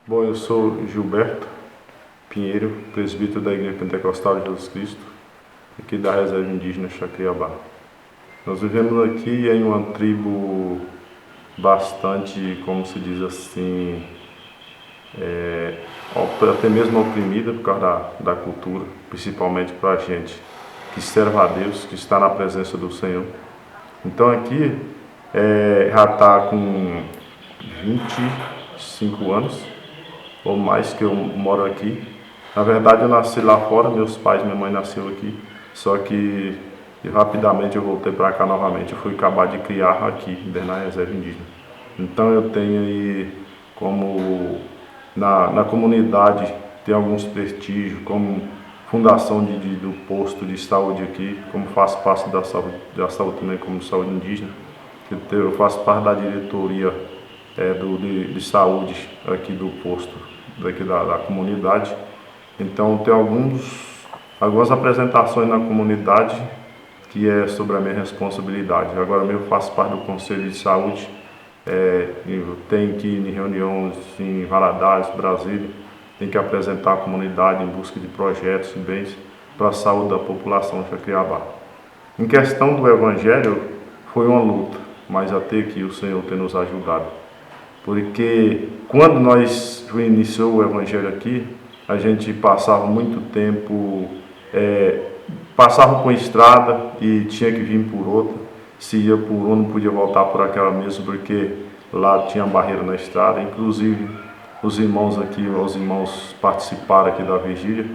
Bom, eu sou Gilberto Pinheiro, presbítero da Igreja Pentecostal de Jesus Cristo, aqui da Reserva Indígena Chacriabá. Nós vivemos aqui em uma tribo bastante, como se diz assim, até mesmo oprimida por causa da cultura, principalmente para a gente que serve a Deus, que está na presença do Senhor. Então aqui já está com 25 anos ou mais que eu moro aqui. Na verdade eu nasci lá fora, meus pais e minha mãe nasceu aqui, só que rapidamente eu voltei para cá novamente. Eu fui acabar de criar aqui, na Reserva Indígena. Então eu tenho aí como na comunidade tem alguns prestígios, como fundação do posto de saúde aqui, como faço parte da saúde também como saúde indígena. Eu faço parte da diretoria de saúde aqui do posto, daqui da comunidade. Então tem algumas apresentações na comunidade que é sobre a minha responsabilidade. Agora mesmo faço parte do Conselho de Saúde, tenho que ir em reuniões em Valadares, Brasília, tem que apresentar a comunidade em busca de projetos e bens para a saúde da população de Chacriabá. Em questão do Evangelho, foi uma luta, mas até que o Senhor tem nos ajudado. Porque quando nós iniciamos o Evangelho aqui, a gente passava muito tempo, passava por estrada e tinha que vir por outra. Se ia por uma, não podia voltar por aquela mesmo, porque lá tinha barreira na estrada. Inclusive, os irmãos participaram aqui da vigília,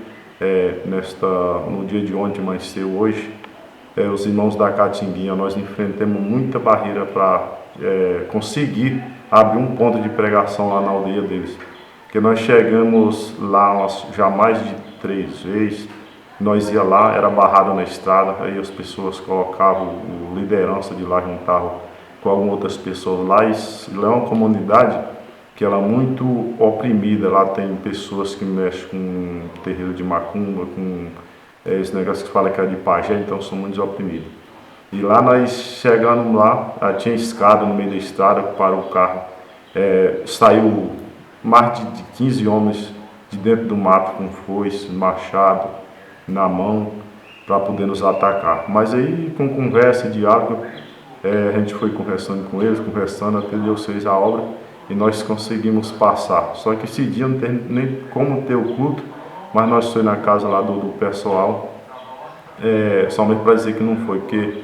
no dia de ontem, amanheceu hoje. Os irmãos da Catinguinha, nós enfrentamos muita barreira para conseguir abrir um ponto de pregação lá na aldeia deles. Porque nós chegamos lá já mais de 3 vezes, nós ia lá, era barrado na estrada, aí as pessoas colocavam, liderança de lá juntavam com algumas outras pessoas lá, e lá é uma comunidade que ela é muito oprimida. Lá tem pessoas que mexem com terreiro de macumba, com esse negócio que fala que é de pajé, então são muito oprimidos. E lá nós chegando lá, tinha escada no meio da estrada, parou o carro, saiu mais de 15 homens de dentro do mato com foice, machado na mão para poder nos atacar. Mas aí com conversa e diálogo, a gente foi conversando com eles, até Deus fez a obra e nós conseguimos passar. Só que esse dia não tem nem como ter o culto, mas nós fomos na casa lá do pessoal, somente para dizer que não foi, porque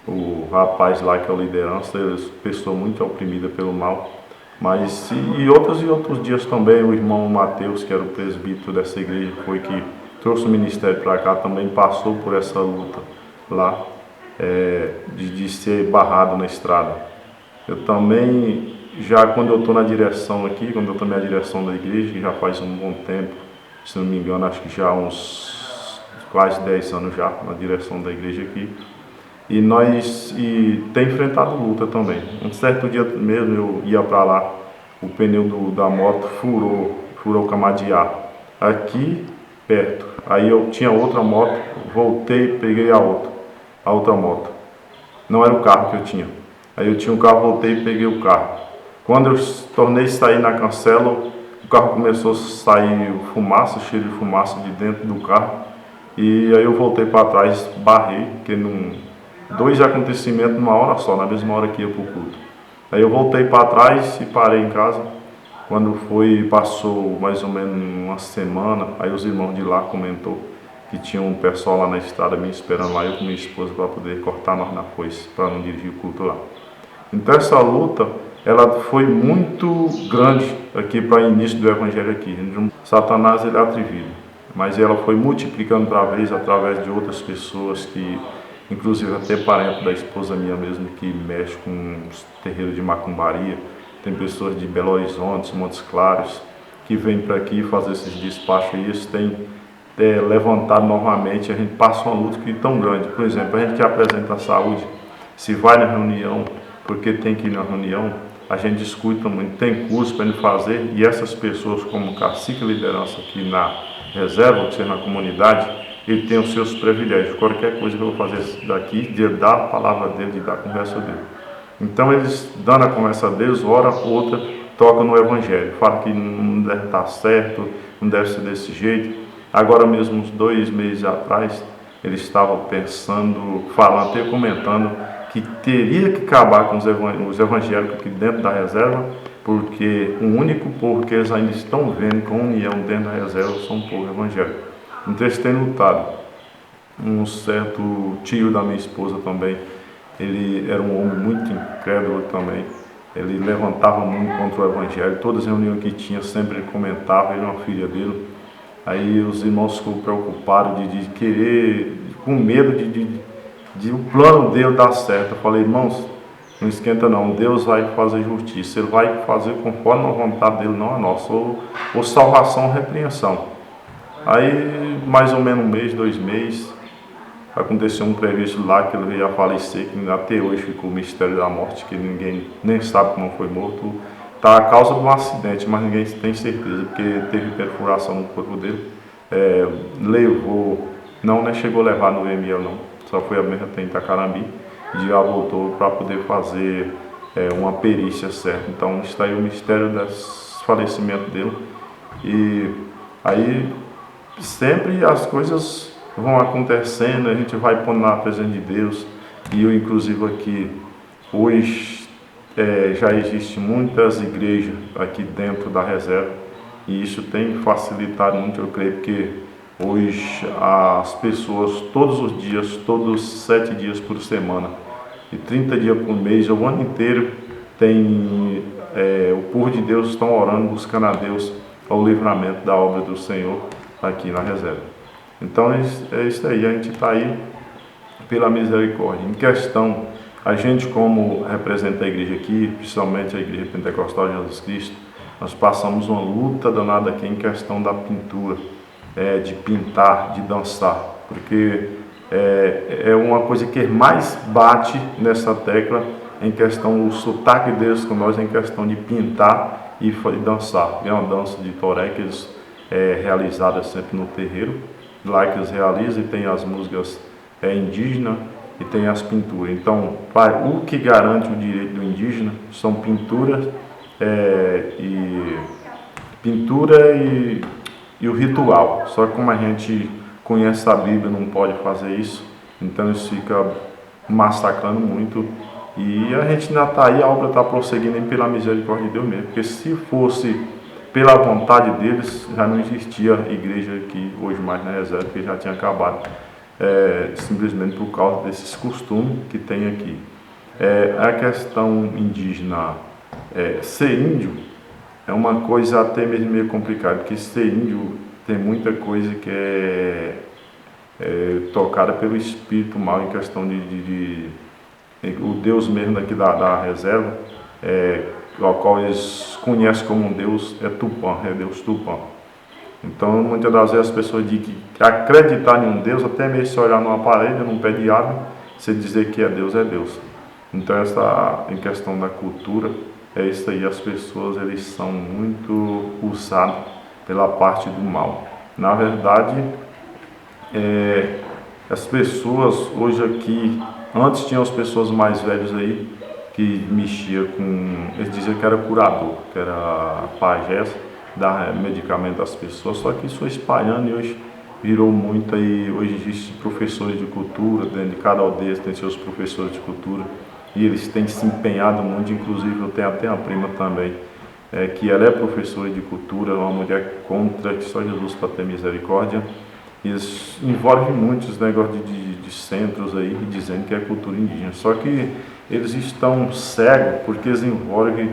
o rapaz lá que é a liderança, pessoa muito oprimida pelo mal. Mas e outros dias também, o irmão Mateus, que era o presbítero dessa igreja, foi que trouxe o ministério para cá, também passou por essa luta lá, de ser barrado na estrada. Eu também, já quando eu estou na direção aqui, quando eu tomei a direção da igreja, que já faz um bom tempo, se não me engano, acho que já uns quase 10 anos já na direção da igreja aqui, e tem enfrentado luta também. Um certo dia mesmo eu ia para lá, o pneu da moto furou o camadear aqui perto. Aí eu tinha outra moto, voltei, peguei a outra moto. Não era o carro que eu tinha. Aí eu tinha um carro, voltei e peguei o carro. Quando eu tornei sair na cancela, o carro começou a sair fumaça, cheiro de fumaça de dentro do carro. E aí eu voltei para trás, barrei, porque dois acontecimentos numa hora só, na mesma hora que ia para o culto. Aí eu voltei para trás e parei em casa. Quando passou mais ou menos uma semana, aí os irmãos de lá comentou que tinha um pessoal lá na estrada me esperando lá, eu com minha esposa, para poder cortar nós na foice, para não dirigir o culto lá. Então essa luta, ela foi muito grande aqui para o início do Evangelho aqui. Satanás, ele é atrevido, mas ela foi multiplicando através de outras pessoas que, inclusive até parente da esposa minha mesmo, que mexe com os terreiros de macumbaria. Tem pessoas de Belo Horizonte, Montes Claros, que vêm para aqui fazer esses despachos, e eles têm levantado novamente. A gente passa uma luta que é tão grande. Por exemplo, a gente que apresenta a saúde, se vai na reunião, porque tem que ir na reunião, a gente discute muito, tem curso para ele fazer, e essas pessoas, como cacique e liderança aqui na reserva, ou seja, na comunidade, ele tem os seus privilégios. Qualquer coisa que eu vou fazer daqui, de dar a palavra dele, de dar a conversa dele. Então eles, dando a conversa deles, hora outra, toca no Evangelho, fala que não deve estar certo, não deve ser desse jeito. Agora mesmo, uns 2 meses atrás, ele estava pensando, falando, até comentando, que teria que acabar com os evangélicos aqui dentro da reserva, porque o único povo que eles ainda estão vendo com união dentro da reserva são o povo evangélico. Então eles têm lutado. Um certo tio da minha esposa também, ele era um homem muito incrédulo também. Ele levantava muito contra o evangelho. Todas as reuniões que tinha, sempre ele comentava, ele e uma filha dele. Aí os irmãos ficou preocupados de querer, com medo de o plano dele dar certo. Eu falei, irmãos, não esquenta não, Deus vai fazer justiça, Ele vai fazer conforme a vontade dele, não a nossa, ou salvação ou repreensão. Aí, mais ou menos 1 mês, 2 meses, aconteceu um previsto lá que ele veio a falecer, que até hoje ficou o mistério da morte, que ninguém nem sabe como foi morto. Está a causa de um acidente, mas ninguém tem certeza, porque teve perfuração no corpo dele. Levou, não chegou a levar no VML não, só foi a mesma até em Itacarambi, e já voltou para poder fazer uma perícia certa. Então está aí o mistério do falecimento dele. E aí sempre as coisas vão acontecendo, a gente vai pondo na presença de Deus. E eu inclusive aqui, hoje já existem muitas igrejas aqui dentro da reserva, e isso tem facilitado muito, eu creio, porque hoje as pessoas todos os dias, todos 7 dias por semana e 30 dias por mês, o ano inteiro, tem o povo de Deus estão orando, buscando a Deus ao livramento da obra do Senhor aqui na reserva. Então é isso aí, a gente está aí pela misericórdia. Em questão, a gente como representa a igreja aqui, principalmente a igreja pentecostal de Jesus Cristo, nós passamos uma luta danada aqui em questão da pintura, de pintar, de dançar, porque é uma coisa que mais bate nessa tecla em questão, o sotaque deles com nós, em questão de pintar e dançar. É uma dança de toré que eles realizada sempre no terreiro, lá que eles realizam, e tem as músicas indígenas e tem as pinturas. Então, o que garante o direito do indígena são pinturas e o ritual. Só que como a gente conhece a Bíblia, não pode fazer isso, então eles ficam massacrando muito. E a gente ainda está aí, a obra está prosseguindo pela misericórdia de Deus mesmo, porque se fosse pela vontade deles, já não existia igreja aqui hoje mais na reserva, porque já tinha acabado, simplesmente por causa desses costumes que tem aqui. A questão indígena, ser índio é uma coisa até mesmo meio complicada, porque ser índio tem muita coisa que é tocada pelo espírito mal, em questão o Deus mesmo daqui da reserva, o qual eles conhecem como um Deus, é Tupã, é Deus Tupã. Então muitas das vezes as pessoas dizem que acreditar em um Deus, até mesmo se olhar numa parede, num pé de árvore, você dizer que é Deus, é Deus. Então em questão da cultura, é isso aí, as pessoas eles são muito usadas pela parte do mal. Na verdade, as pessoas hoje aqui, antes tinham as pessoas mais velhas aí, que mexia eles diziam que era curador, que era pajés, dar medicamento às pessoas, só que isso foi espalhando e hoje virou muito aí. Hoje existem professores de cultura, dentro de cada aldeia tem seus professores de cultura, e eles têm se empenhado muito. Inclusive eu tenho até uma prima também, que ela é professora de cultura, uma mulher contra, que só Jesus para ter misericórdia. Eles envolvem muitos negócios de centros aí, dizendo que é cultura indígena, só que eles estão cegos, porque eles envolvem,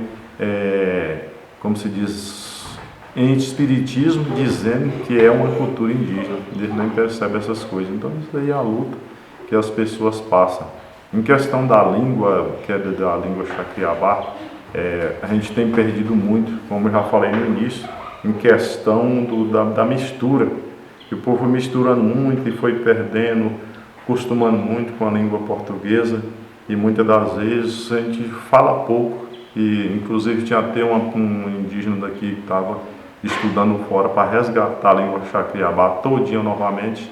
como se diz, em espiritismo, dizendo que é uma cultura indígena. Eles nem percebem essas coisas. Então isso aí é a luta que as pessoas passam. Em questão da língua, que é da língua Xacriabá, a gente tem perdido muito, como eu já falei no início, em questão da mistura. O povo misturando muito e foi perdendo, acostumando muito com a língua portuguesa, e muitas das vezes a gente fala pouco. E inclusive tinha até um indígena daqui que estava estudando fora para resgatar a língua Xacriabá todinha novamente,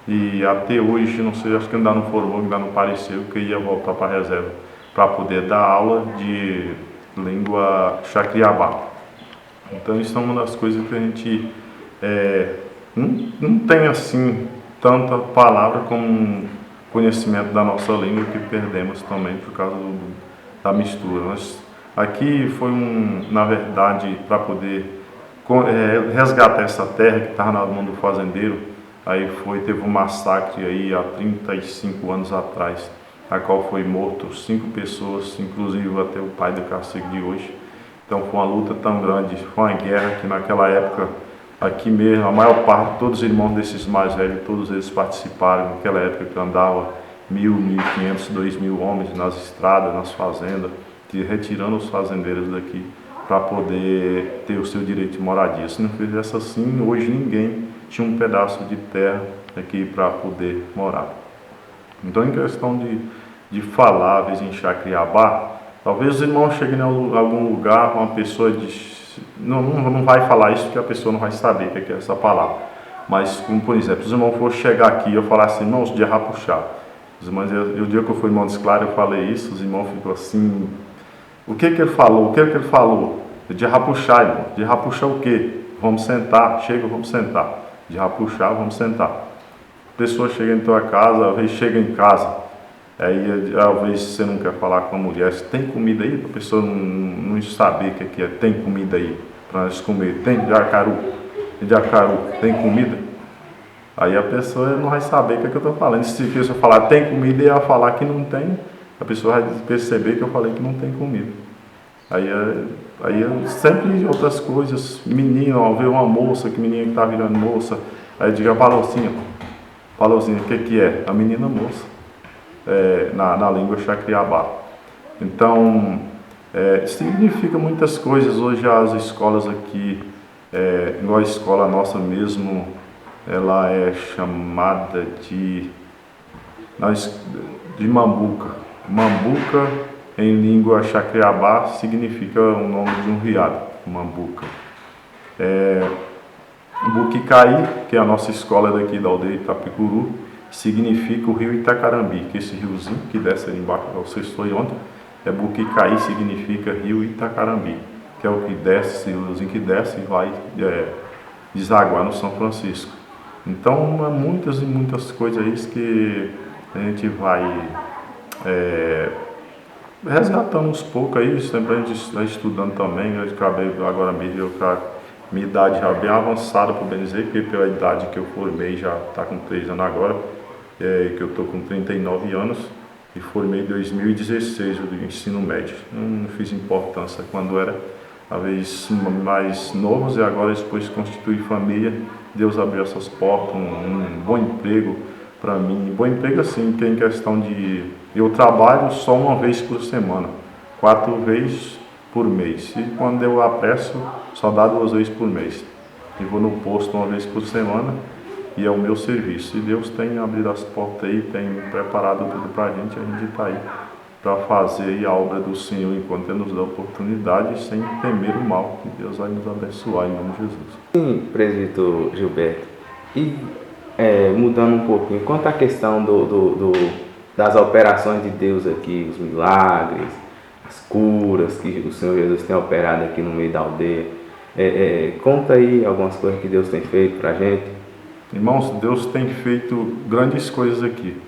e até hoje, não sei, acho que ainda não formou, ainda não pareceu, que ia voltar para a reserva para poder dar aula língua Chacriabá. Então isso é uma das coisas que a gente não tem assim tanta palavra como conhecimento da nossa língua, que perdemos também por causa da mistura. Aqui foi na verdade, para poder resgatar essa terra que estava na mão do fazendeiro. Aí teve um massacre aí há 35 anos atrás, a qual foi morto 5 pessoas, inclusive até o pai do cacique de hoje. Então foi uma luta tão grande, foi uma guerra que naquela época, aqui mesmo, a maior parte, todos os irmãos desses mais velhos, todos eles participaram. Naquela época que andava 1.000, 1.500, 2.000 homens nas estradas, nas fazendas, retirando os fazendeiros daqui para poder ter o seu direito de moradia. Se não fizesse assim, hoje ninguém tinha um pedaço de terra aqui para poder morar. Então, em questão de falar, às vezes em Chacriabá, talvez os irmãos cheguem em algum lugar, uma pessoa não vai falar isso porque a pessoa não vai saber o que é essa palavra. Mas, como por exemplo, se os irmãos for chegar aqui e eu falar assim, irmãos, de Arrapuxá. Os irmãos, o dia que eu fui em Montes Claros, eu falei isso, os irmãos ficam assim, o que ele falou? O que ele falou? De Arrapuxá, irmão. De Arrapuxá o quê? Vamos sentar, chega, vamos sentar. De Arrapuxá, vamos sentar. A pessoa chega em tua casa, às vezes chega em casa, aí às vezes você não quer falar com a mulher, se tem comida aí, para a pessoa não saber o que é, tem comida aí para nós comer, tem jacaru, tem comida? Aí a pessoa não vai saber o que eu estou falando. Se eu falar tem comida e ela falar que não tem, a pessoa vai perceber que eu falei que não tem comida. Aí sempre outras coisas, menino, ó, ver uma moça, que menina que está virando moça, aí diga Paloczinha, o que é? A menina moça, na língua Chacriabá. Então, significa muitas coisas. Hoje as escolas aqui, igual a escola nossa mesmo, ela é chamada de Mambuca. Mambuca, em língua Chacriabá, significa o nome de um riado, Mambuca. Buquicaí, que é a nossa escola daqui da aldeia Itapicuru, significa o rio Itacarambi, que esse riozinho que desce ali embaixo, vocês foi ontem, Buquicaí significa rio Itacarambi, que é o que desce, o riozinho que desce e vai desaguar no São Francisco. Então, muitas e muitas coisas aí que a gente vai resgatando uns poucos aí, sempre a gente está estudando também. Eu acabei agora mesmo, minha idade já bem avançada, por bem dizer, porque pela idade que eu formei, já está com 3 anos agora, que eu estou com 39 anos, e formei em 2016 o ensino médio. Não fiz importância quando era, talvez mais novos, e agora depois de constituir família, Deus abriu essas portas, um bom emprego para mim. Bom emprego assim, que é em questão de... Eu trabalho só uma vez por semana, 4 vezes por mês. E quando eu apresso, só dá 2 vezes por mês. Eu vou no posto uma vez por semana e é o meu serviço. E Deus tem abrido as portas aí, tem preparado tudo para a gente está aí para fazer aí a obra do Senhor enquanto Ele nos dá oportunidade, sem temer o mal. Que Deus vai nos abençoar em nome de Jesus. Sim, presbítero Gilberto. E mudando um pouquinho, quanto à questão das operações de Deus aqui, os milagres, as curas que o Senhor Jesus tem operado aqui no meio da aldeia, conta aí algumas coisas que Deus tem feito para a gente. Irmãos, Deus tem feito grandes coisas aqui.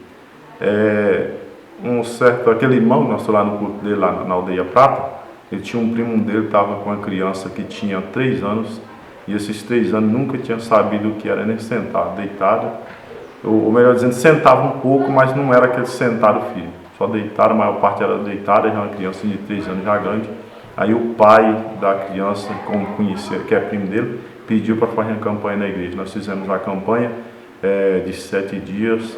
Aquele irmão, nós lá no culto dele, lá na aldeia Prata, ele tinha um primo dele que estava com uma criança que tinha 3 anos, e esses 3 anos nunca tinha sabido o que era nem sentar, deitado, ou melhor dizendo, sentava um pouco, mas não era aquele sentado firme, só deitado, a maior parte era deitada, já uma criança de 3 anos já grande. Aí o pai da criança, como conhecia, que é primo dele, pediu para fazer uma campanha na igreja. Nós fizemos a campanha de 7 dias,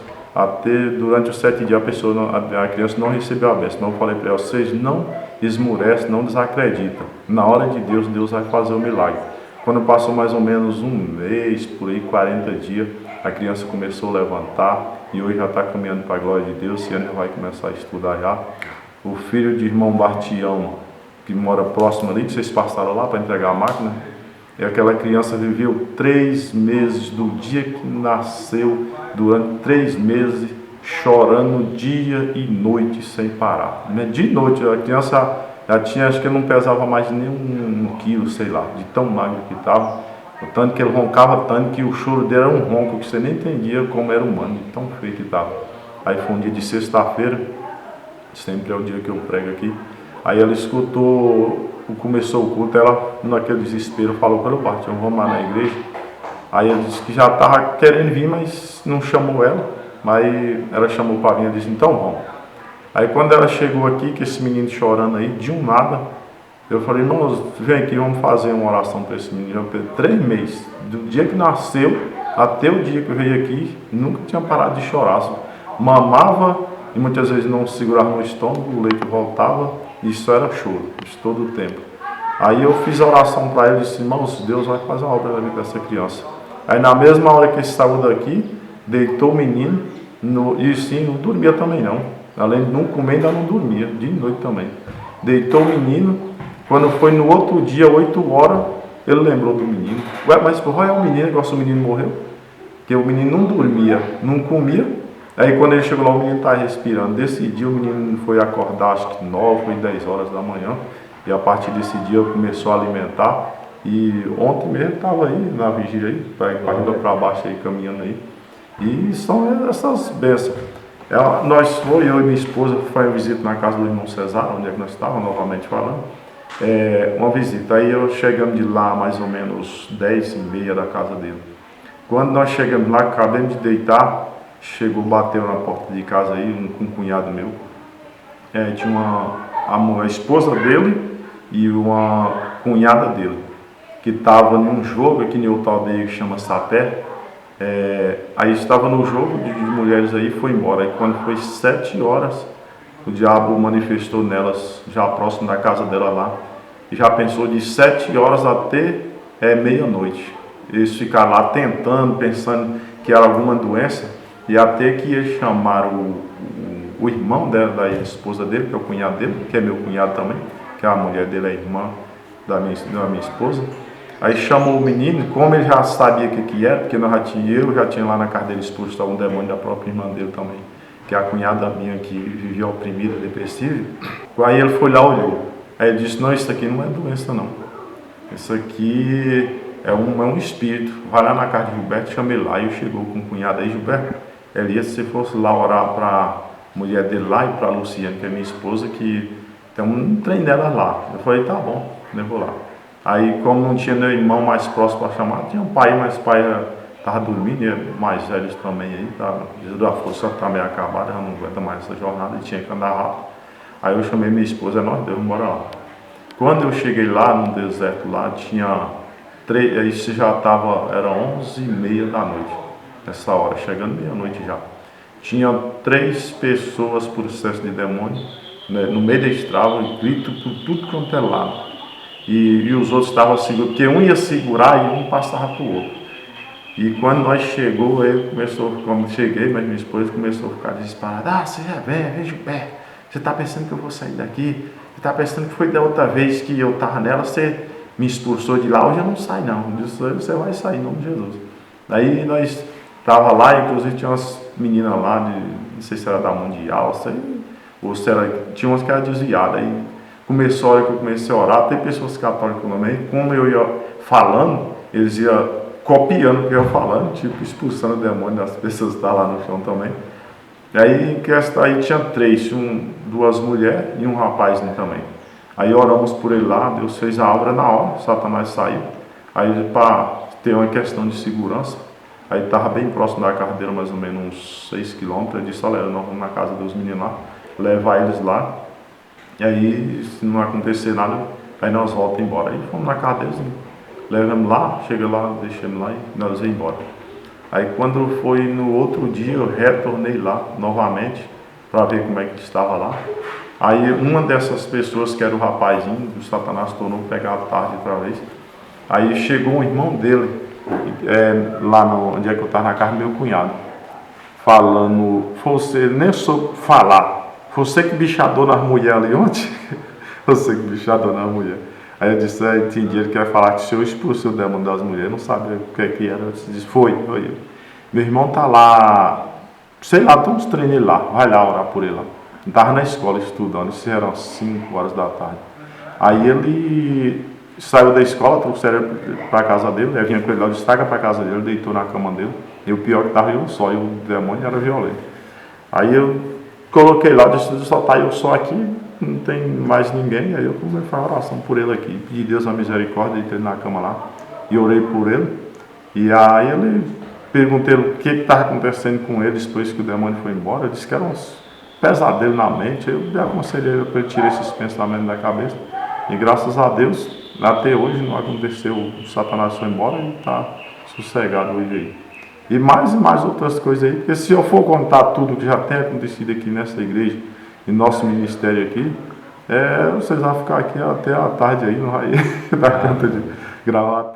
durante os 7 dias a criança não recebeu a bênção. Então eu falei para ela, vocês não esmurecem, não desacreditam. Na hora de Deus, Deus vai fazer o milagre. Quando passou mais ou menos um mês, por aí 40 dias, a criança começou a levantar e hoje já está caminhando para a glória de Deus. Esse ano já vai começar a estudar já. O filho de irmão Bartião, que mora próximo ali, que vocês passaram lá para entregar a máquina, e aquela criança viveu 3 meses do dia que nasceu, durante 3 meses, chorando dia e noite sem parar. De noite, a criança Já tinha, acho que ele não pesava mais nem um quilo, sei lá, de tão magro que estava. O tanto que ele roncava, tanto que o choro dele era um ronco que você nem entendia como era humano, de tão feio que estava. Aí foi um dia de sexta-feira, sempre é o dia que eu prego aqui. Aí ela escutou, começou o culto, ela naquele desespero falou para o Bart, vamos lá na igreja. Aí ela disse que já estava querendo vir, mas não chamou ela. Aí ela chamou para vir e disse, então vamos. Aí quando ela chegou aqui, que esse menino chorando aí, de um nada, eu falei, não, vem aqui, vamos fazer uma oração para esse menino. Eu 3 meses, do dia que nasceu até o dia que eu veio aqui, nunca tinha parado de chorar. Mamava e muitas vezes não segurava no estômago, o leite voltava, e isso era choro, isso todo o tempo. Aí eu fiz a oração para ele e disse, irmãos, Deus vai fazer uma obra na vida dessa criança. Aí na mesma hora que ele saiu daqui, deitou o menino, e sim, não dormia também não. Além de não comer, ainda não dormia, de noite também. Deitou o menino, quando foi no outro dia, 8 horas, ele lembrou do menino. Ué, mas qual é o menino, igual se o menino morreu? Porque o menino não dormia, não comia. Aí quando ele chegou lá, o menino estava respirando. Desse dia o menino foi acordar, acho que 9 ou 10 horas da manhã. E a partir desse dia começou a alimentar. E ontem mesmo estava aí na vigília aí, para para baixo aí, caminhando aí. E são essas bênçãos. Eu e minha esposa, foi uma visita na casa do irmão Cesar, onde é que nós estávamos, novamente falando. Uma visita. Aí eu chegamos de lá mais ou menos 10h30 da casa dele. Quando nós chegamos lá, acabamos de deitar, bateu na porta de casa aí, um cunhado meu. Tinha a esposa dele e uma cunhada dele, que estava num jogo aqui em outra aldeia que chama Sapé. Aí estava no jogo de mulheres aí, foi embora. Aí quando foi 7 horas, o diabo manifestou nelas, já próximo da casa dela lá, e já pensou de 7 horas até meia-noite. Eles ficaram lá tentando, pensando que era alguma doença, e até que eles chamaram o irmão dela, da esposa dele, que é o cunhado dele, que é meu cunhado também, que a mulher dele é irmã da minha esposa. Aí chamou o menino, como ele já sabia o que era, porque eu já tinha lá na casa dele expulso um demônio da própria irmã dele também, que é a cunhada minha que vivia oprimida, depressiva. Aí ele foi lá, olhou. Aí ele disse, não, isso aqui não é doença não. Isso aqui é um espírito. Vai lá na casa de Gilberto, chama ele lá. Aí eu chegou com o cunhado aí, Gilberto, Elias, se você fosse lá orar para a mulher dele lá e para a Luciane, que é minha esposa, que tem um trem dela lá. Eu falei, tá bom, eu vou lá. Aí, como não tinha meu irmão mais próximo para chamar, tinha um pai, mas o pai estava dormindo, e mais velhos também aí, a força está meio acabada, já não aguenta mais essa jornada, e tinha que andar rápido. Aí eu chamei minha esposa, nós dois, bora lá. Quando eu cheguei lá no deserto, lá tinha 3, aí já estava, era 11h30 da noite, nessa hora, chegando meia-noite já. Tinha 3 pessoas por excesso de demônio, né, no meio da estrada, grito por tudo quanto é lado. E os outros estavam segurando, porque um ia segurar e um passava para o outro. E quando nós chegou, ele começou, como cheguei, mas minha esposa começou a ficar desesperada. Você já vem Gilberto, você está pensando que eu vou sair daqui? Você está pensando que foi da outra vez que eu estava nela, você me expulsou de lá, hoje eu não saio não. Eu disse, você vai sair em nome de Jesus. Daí nós estava lá, inclusive tinha umas meninas lá, não sei se era da Mundial, ou se era, tinha umas que eram desviadas. Aí começou a hora que eu comecei a orar, tem pessoas católicas também, como eu ia falando, eles iam copiando o que eu ia falando, tipo expulsando o demônio das pessoas que estavam lá no chão também. E aí tinha 3, 2 mulheres e um rapazinho também. Aí oramos por ele lá, Deus fez a obra na hora, Satanás saiu. Aí para ter uma questão de segurança, aí estava bem próximo da casa dele, mais ou menos uns 6 quilômetros. Eu disse, olha, nós vamos na casa dos meninos lá, levar eles lá. E aí, se não acontecer nada, aí nós voltamos embora. Aí fomos na casa deles, levamos lá, chega lá, deixamos lá e nós vamos embora. Aí quando foi no outro dia, eu retornei lá novamente, para ver como é que estava lá. Aí uma dessas pessoas, que era o rapazinho, o Satanás tornou pegar a tarde outra vez. Aí chegou um irmão dele, lá onde é que eu estava, na casa do meu cunhado, falando, você nem soube falar. Você que bichador nas mulheres ali ontem? Você que bichador nas mulheres. Aí eu disse, tem dia que vai falar que se eu expulsei o demônio das mulheres, não sabia o que era. Eu disse, foi eu. Meu irmão tá lá, sei lá, tem uns treinos lá, vai lá orar por ele lá. Estava na escola estudando, isso eram 5 horas da tarde. Aí ele saiu da escola, trouxeram ele para casa dele, eu vinha com ele lá, destaca para casa dele, deitou na cama dele, e o pior que estava eu só, e o demônio era violento. Aí eu coloquei lá, disse, só tá eu só aqui, não tem mais ninguém, aí eu comecei a fazer oração por ele aqui, pedi a Deus a misericórdia, deitei ele na cama lá, e orei por ele, e aí ele perguntei o que estava acontecendo com ele depois que o demônio foi embora, eu disse que era uns pesadelos na mente, eu aconselhei ele para ele tirar esses pensamentos da cabeça, e graças a Deus, até hoje não aconteceu, o Satanás foi embora e está sossegado hoje aí. E mais outras coisas aí, porque se eu for contar tudo que já tem acontecido aqui nessa igreja, em nosso ministério aqui, vocês vão ficar aqui até a tarde aí, não vai dar conta de gravar.